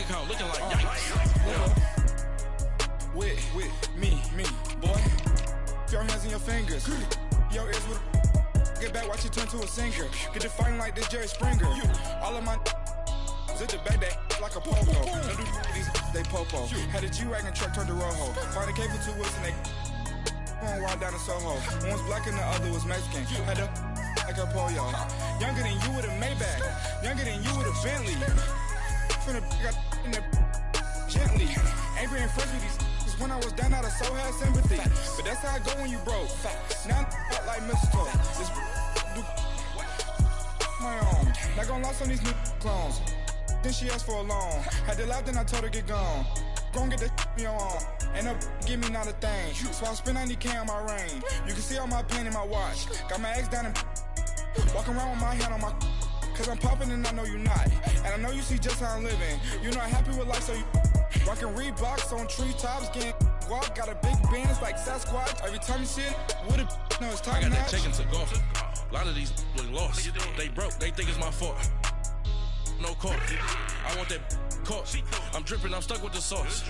account looking like yikes. With me, boy. Your hands and your fingers. Your ears with get back, watch you turn to a singer. Get to fighting like this Jerry Springer. All of my zip the back that like a popo. No do these they popo. Had a G-Wagon truck turned to Rojo. Find a cable 2 wheels and they going wild down in Soho. One was black and the other was Mexican. Had a like a pollo. Younger than you with a Maybach. Younger than you with a Bentley. From the got in the gently. Ain't been friends with these. When I was down, I so had sympathy. But that's how I go when you broke. Now I'm like mistletoe. This my own. Not gonna lost on these new clones. Then she asked for a loan. Had to laugh, then I told her get gone. Gon' get that me on. Ain't no give me not a thing. So I spend 90K on my ring. You can see all my pain in my watch. Got my ex down and walking around with my hand on my. Cause I'm popping and I know you not. And I know you see just how I'm living. You not happy with life, so you rockin' Reeboks on treetops, getting guap. Got a big Benz like Sasquatch. Every time you see it, with it, no, it's time. I got that chicken to golf. A lot of these look lost. They broke, they think it's my fault. No court. I want that caught. I'm dripping, I'm stuck with the sauce.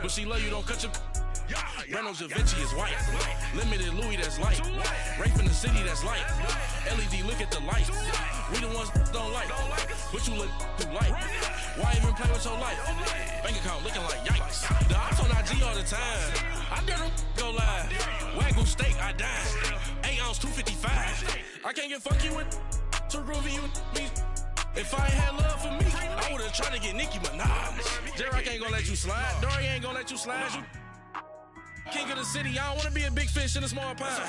But she love you, don't cut your. Reynolds Da Vinci is white. Limited Louis, that's light. Rape in the city, that's light. LED, look at the light. We the ones don't like. But you look too light. Why even play with your life? Bank account looking like yikes. The ops on IG all the time. I dare them go live. Wagyu steak, I died. 8 ounce, 255. I can't get fuck you with too groovy you me. If I ain't had love for me, I would've tried to get Nicki Minaj. J-Rock ain't gonna let you slide. Dory ain't gonna let you slide. You king of the city, I don't wanna be a big fish in a small pond.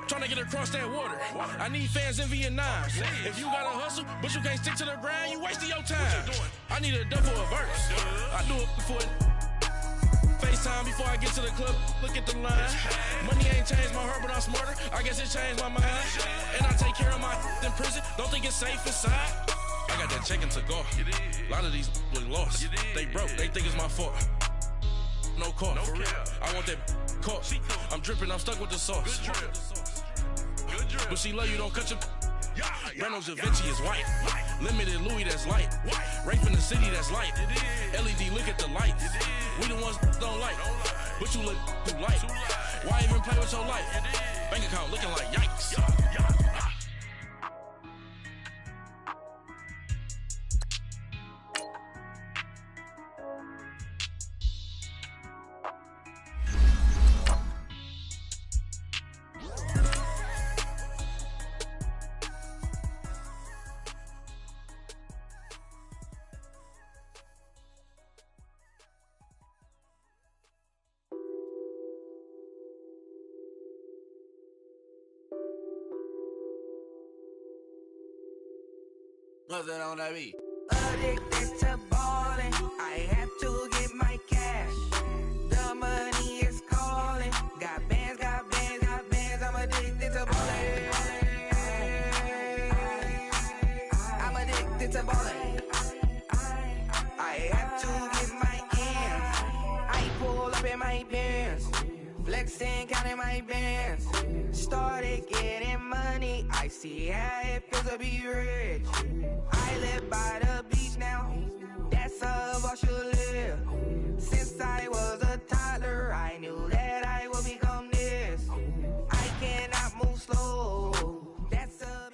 Trying to get across that water. I need fans in Vietnam. If you gotta hustle, but you can't stick to the grind, you wasting your time. I need a double a verse. I do it before FaceTime before I get to the club. Look at the line. Money ain't changed my heart, but I'm smarter. I guess it changed my mind. And I take care of my in prison. Don't think it's safe inside. I got that chicken to go. A lot of these look lost. They broke, they think it's my fault. No court. I want that caught. I'm dripping, I'm stuck with the sauce. But she love you, don't cut your. Reynolds Da Vinci is white. Limited Louis, that's light. Rape in the city, that's light. LED, look at the lights. We the ones don't like. But you look too light. Why even play with your life? Bank account looking like yikes. What's that on that beat? Addicted to ballin', I have to get my cash. The money is calling. Got bands, I'm addicted to ballin'. I'm addicted to ballin'. I have to get my ends. I pull up in my Benz, flexing, counting my bands. Started getting money, I see how it feels to be rich. I live by the beach now, that's how I should live. Since I was a toddler, I knew that I would become this. I cannot move slow, that's a...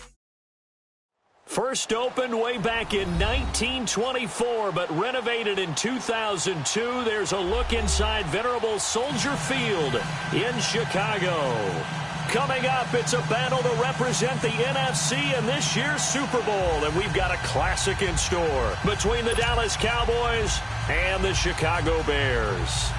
First opened way back in 1924, but renovated in 2002. There's a look inside venerable Soldier Field in Chicago. Coming up, it's a battle to represent the NFC in this year's Super Bowl, and we've got a classic in store between the Dallas Cowboys and the Chicago Bears.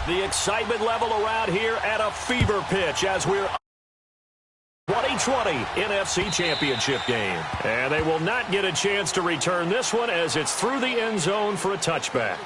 The excitement level around here at a fever pitch as we're 2020 NFC Championship game. And they will not get a chance to return this one as it's through the end zone for a touchback.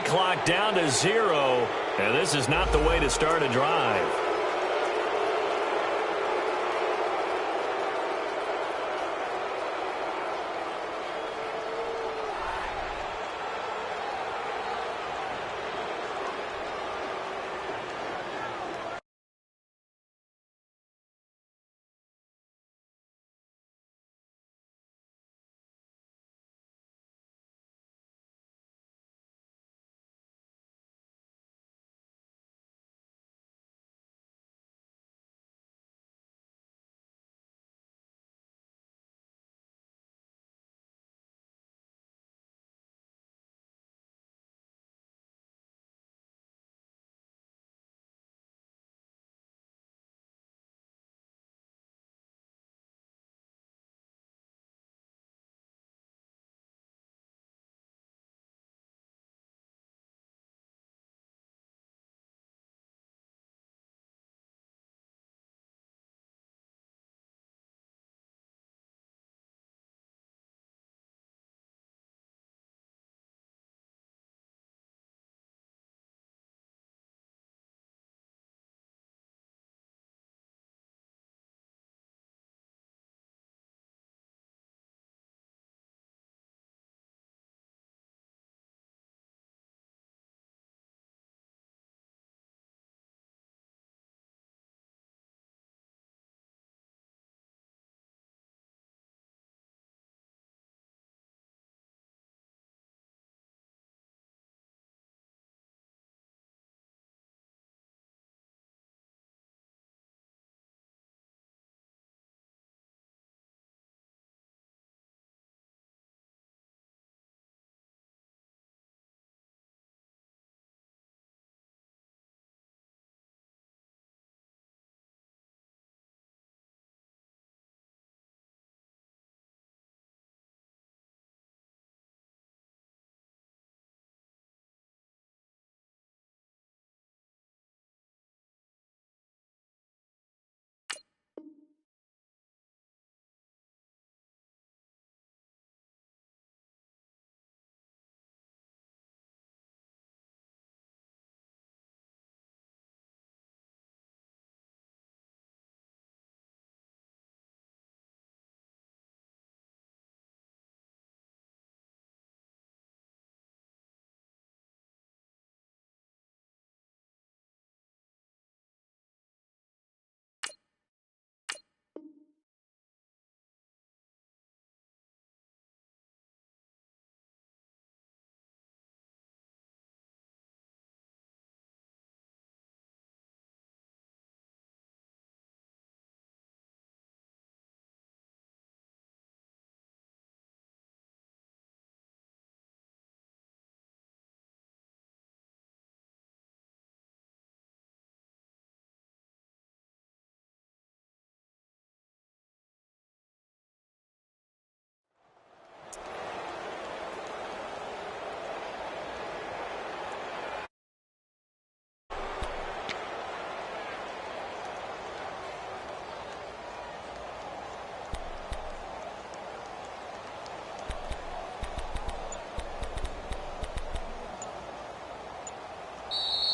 clock down to 0, and this is not the way to start a drive.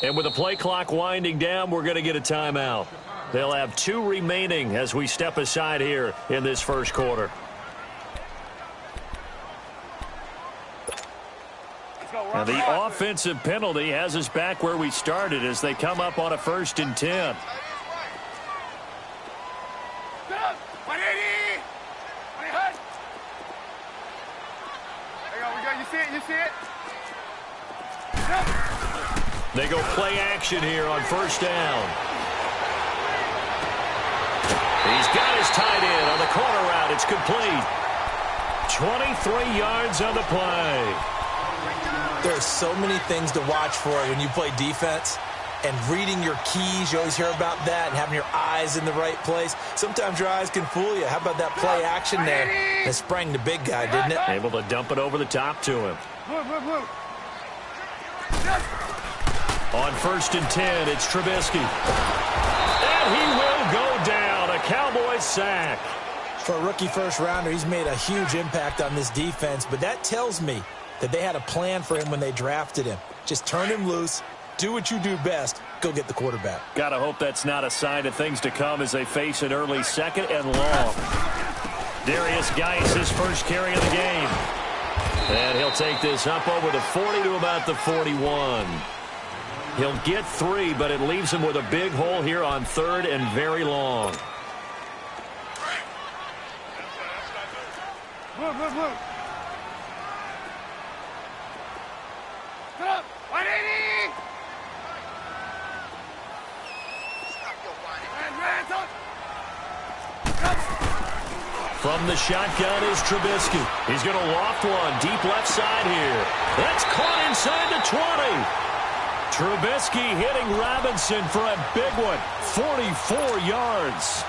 And with the play clock winding down, we're going to get a timeout. They'll have 2 remaining as we step aside here in this first quarter. And the offensive penalty has us back where we started as they come up on a 1st and 10. They go play action here on 1st down. He's got his tight end on the corner route. It's complete. 23 yards on the play. There are so many things to watch for when you play defense. And reading your keys, you always hear about that, and having your eyes in the right place. Sometimes your eyes can fool you. How about that play action there? That sprang the big guy, didn't it? Able to dump it over the top to him. On 1st and 10, it's Trubisky. And he will go down. A Cowboys sack. For a rookie first-rounder, he's made a huge impact on this defense, but that tells me that they had a plan for him when they drafted him. Just turn him loose, do what you do best, go get the quarterback. Gotta hope that's not a sign of things to come as they face an early second and long. Darius Geis, his first carry of the game. And he'll take this up over the 40 to about the 41. He'll get 3, but it leaves him with a big hole here on 3rd and very long. Move. Get up. 180. From the shotgun is Trubisky. He's going to loft one deep left side here. That's caught inside the 20. Trubisky hitting Robinson for a big one. 44 yards.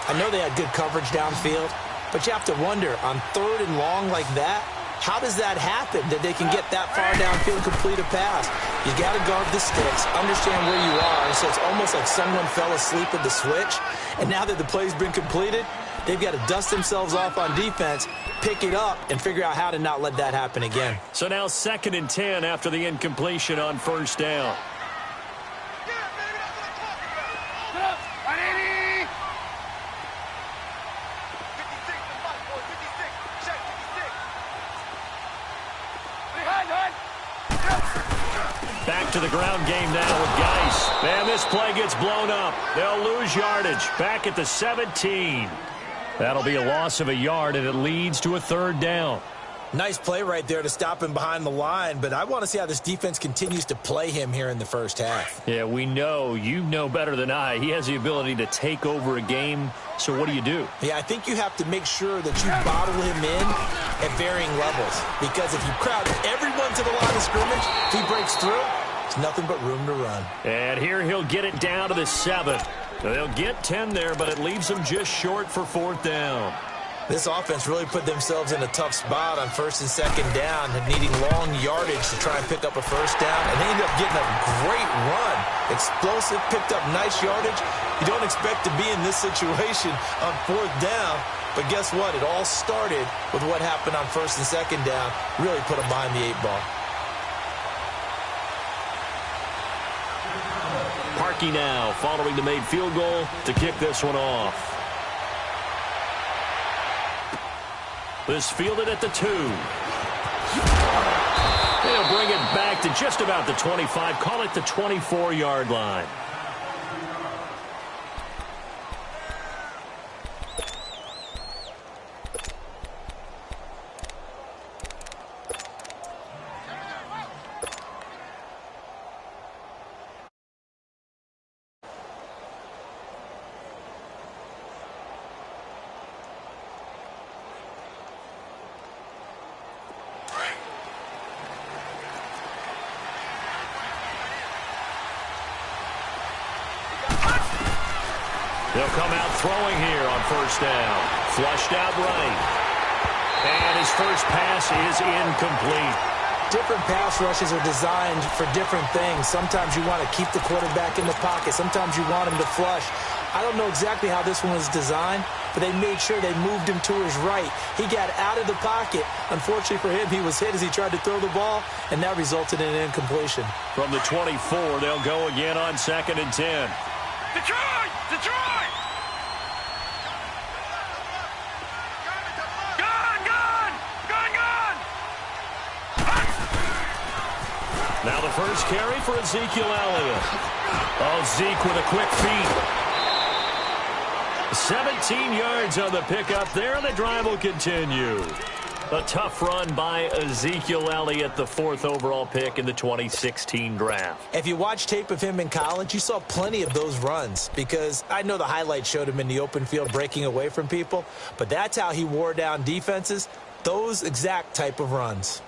I know they had good coverage downfield, but you have to wonder, on 3rd and long like that, how does that happen that they can get that far downfield and complete a pass? You got to guard the sticks, understand where you are, and so it's almost like someone fell asleep at the switch, and now that the play's been completed, they've got to dust themselves off on defense, pick it up, and figure out how to not let that happen again. So now 2nd and 10 after the incompletion on 1st down. Back to the ground game now with Geis. And this play gets blown up. They'll lose yardage. Back at the 17. That'll be a loss of a yard, and it leads to a 3rd down. Nice play right there to stop him behind the line, but I want to see how this defense continues to play him here in the first half. Yeah, we know. You know better than I. He has the ability to take over a game, so what do? Yeah, I think you have to make sure that you bottle him in at varying levels, because if you crowd everyone to the line of scrimmage, if he breaks through, there's nothing but room to run. And here he'll get it down to the 7. They'll get 10 there, but it leaves them just short for 4th down. This offense really put themselves in a tough spot on 1st and 2nd down, needing long yardage to try and pick up a 1st down, and they ended up getting a great run. Explosive, picked up nice yardage. You don't expect to be in this situation on 4th down, but guess what? It all started with what happened on 1st and 2nd down. Really put them behind the 8 ball. Parkey now following the made field goal to kick this one off. This fielded at the 2. They'll bring it back to just about the 25. Call it the 24-yard line. They'll come out throwing here on 1st down. Flushed out right. And his first pass is incomplete. Different pass rushes are designed for different things. Sometimes you want to keep the quarterback in the pocket. Sometimes you want him to flush. I don't know exactly how this one was designed, but they made sure they moved him to his right. He got out of the pocket. Unfortunately for him, he was hit as he tried to throw the ball, and that resulted in an incompletion. From the 24, they'll go again on 2nd and 10. Detroit! Detroit! Now the first carry for Ezekiel Elliott. Oh, Zeke with a quick feed. 17 yards on the pickup there. The drive will continue. A tough run by Ezekiel Elliott, the 4th overall pick in the 2016 draft. If you watch tape of him in college, you saw plenty of those runs, because I know the highlights showed him in the open field breaking away from people, but that's how he wore down defenses, those exact type of runs.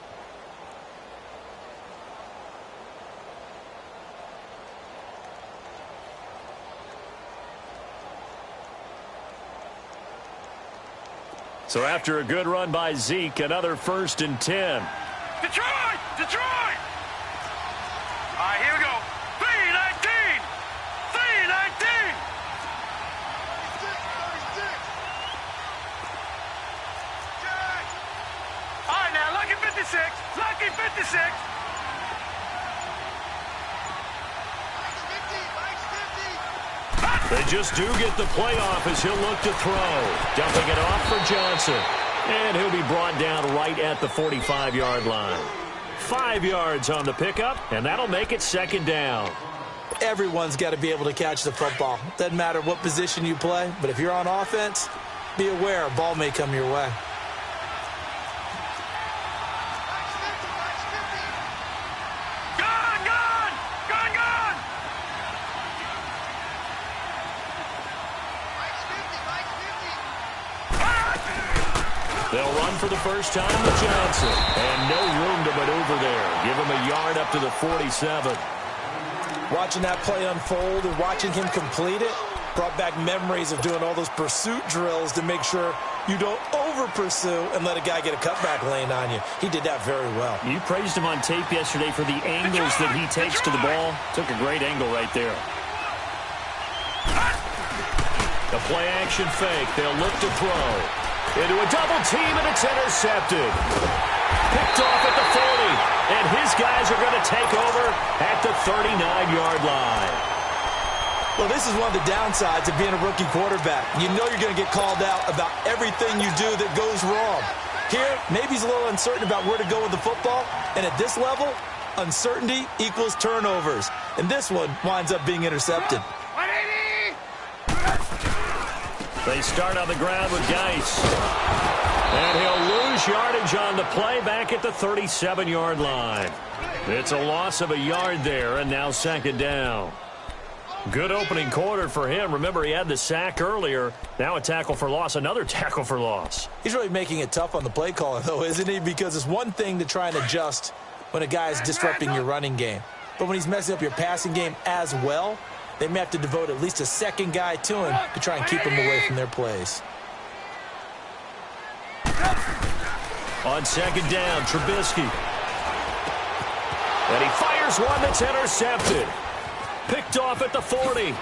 So after a good run by Zeke, another 1st and 10. Detroit! Detroit! All right, here we go. 3-19! 3-19! All right, now, look at 56. 56. Lucky 56. They just do get the playoff as he'll look to throw. Dumping it off for Johnson. And he'll be brought down right at the 45-yard line. 5 yards on the pickup, and that'll make it second down. Everyone's got to be able to catch the football. Doesn't matter what position you play, but if you're on offense, be aware a ball may come your way. They'll run for the first time with Johnson. And no room to maneuver there. Give him a yard up to the 47. Watching that play unfold and watching him complete it brought back memories of doing all those pursuit drills to make sure you don't over-pursue and let a guy get a cutback lane on you. He did that very well. You praised him on tape yesterday for the angles that he takes to the ball. Took a great angle right there. The play-action fake. They'll look to throw. Into a double team, and it's intercepted. Picked off at the 40, and his guys are going to take over at the 39-yard line. Well, this is one of the downsides of being a rookie quarterback. You know you're going to get called out about everything you do that goes wrong. Here, maybe he's a little uncertain about where to go with the football, and at this level, uncertainty equals turnovers. And this one winds up being intercepted. They start on the ground with Geis. And he'll lose yardage on the play back at the 37-yard line. It's a loss of a yard there, and now second down. Good opening quarter for him. Remember, he had the sack earlier. Now a tackle for loss, another tackle for loss. He's really making it tough on the play caller, though, isn't he? Because it's one thing to try and adjust when a guy is disrupting your running game. But when he's messing up your passing game as well, they may have to devote at least a second guy to him to try and keep him away from their plays. On second down, Trubisky. And he fires one that's intercepted. Picked off at the 40. And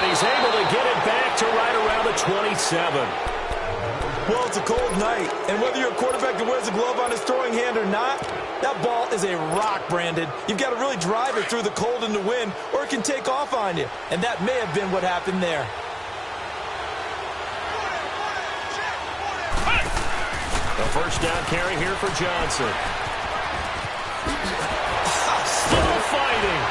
he's able to get it back to right around the 27. Well, it's a cold night, and whether you're a quarterback that wears a glove on his throwing hand or not, that ball is a rock, Brandon. You've got to really drive it through the cold and the wind, or it can take off on you. And that may have been what happened there. The first down carry here for Johnson. Still fighting.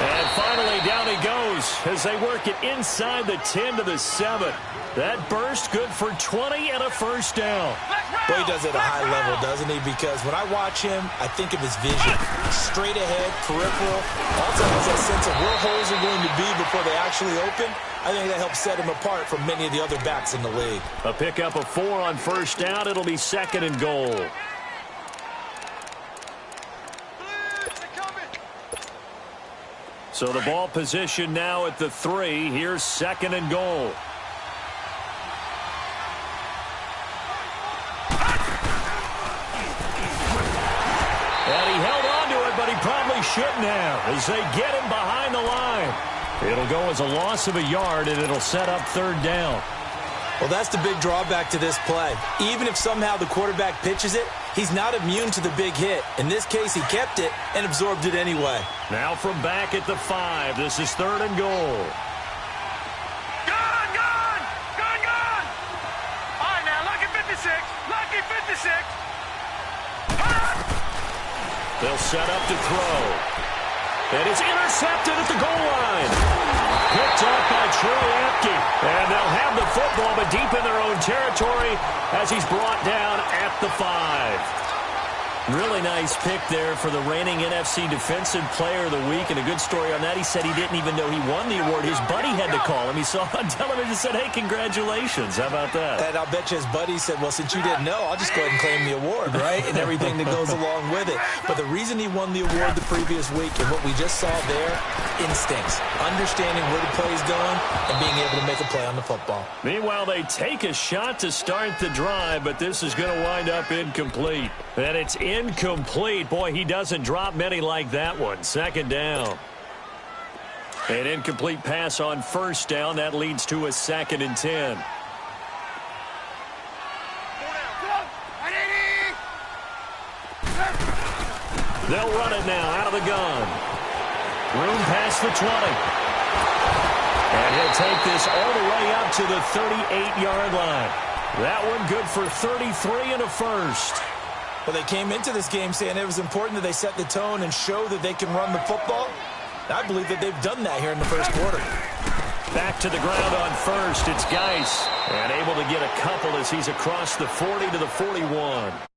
And finally, down he goes as they work it inside the 10 to the 7. That burst good for 20 and a first down. Well, he does it at a high level, doesn't he? Because when I watch him, I think of his vision. Straight ahead, peripheral. Also has that sense of where holes are going to be before they actually open. I think that helps set him apart from many of the other backs in the league. A pickup of 4 on first down. It'll be second and goal. So the ball position now at the 3. Here's second and goal. And he held on to it, but he probably shouldn't have as they get him behind the line. It'll go as a loss of a yard, and it'll set up third down. Well, that's the big drawback to this play. Even if somehow the quarterback pitches it, he's not immune to the big hit. In this case, he kept it and absorbed it anyway. Now from back at the 5, this is third and goal. Gone! All right, now, lucky 56. Lucky 56. They'll set up to throw. And it's intercepted at the goal line. Picked up by Troy Apke. And they'll have the football, but deep in their own territory as he's brought down at the 5. Really nice pick there for the reigning NFC Defensive Player of the Week. And a good story on that. He said he didn't even know he won the award. His buddy had to call him. He saw it on television and said, hey, congratulations. How about that? And I'll bet you his buddy said, well, since you didn't know, I'll just go ahead and claim the award, right? And everything that goes along with it. But the reason he won the award the previous week and what we just saw there, instincts. Understanding where the play is going and being able to make a play on the football. Meanwhile, they take a shot to start the drive, but this is going to wind up incomplete. And it's incomplete. Boy, he doesn't drop many like that one. Second down. An incomplete pass on first down. That leads to a 2nd and 10. They'll run it now out of the gun. Room past the 20. And he'll take this all the way up to the 38-yard line. That one good for 33 and a first. Well, they came into this game saying it was important that they set the tone and show that they can run the football. I believe that they've done that here in the first quarter. Back to the ground on first. It's Geis. And able to get a couple as he's across the 40 to the 41.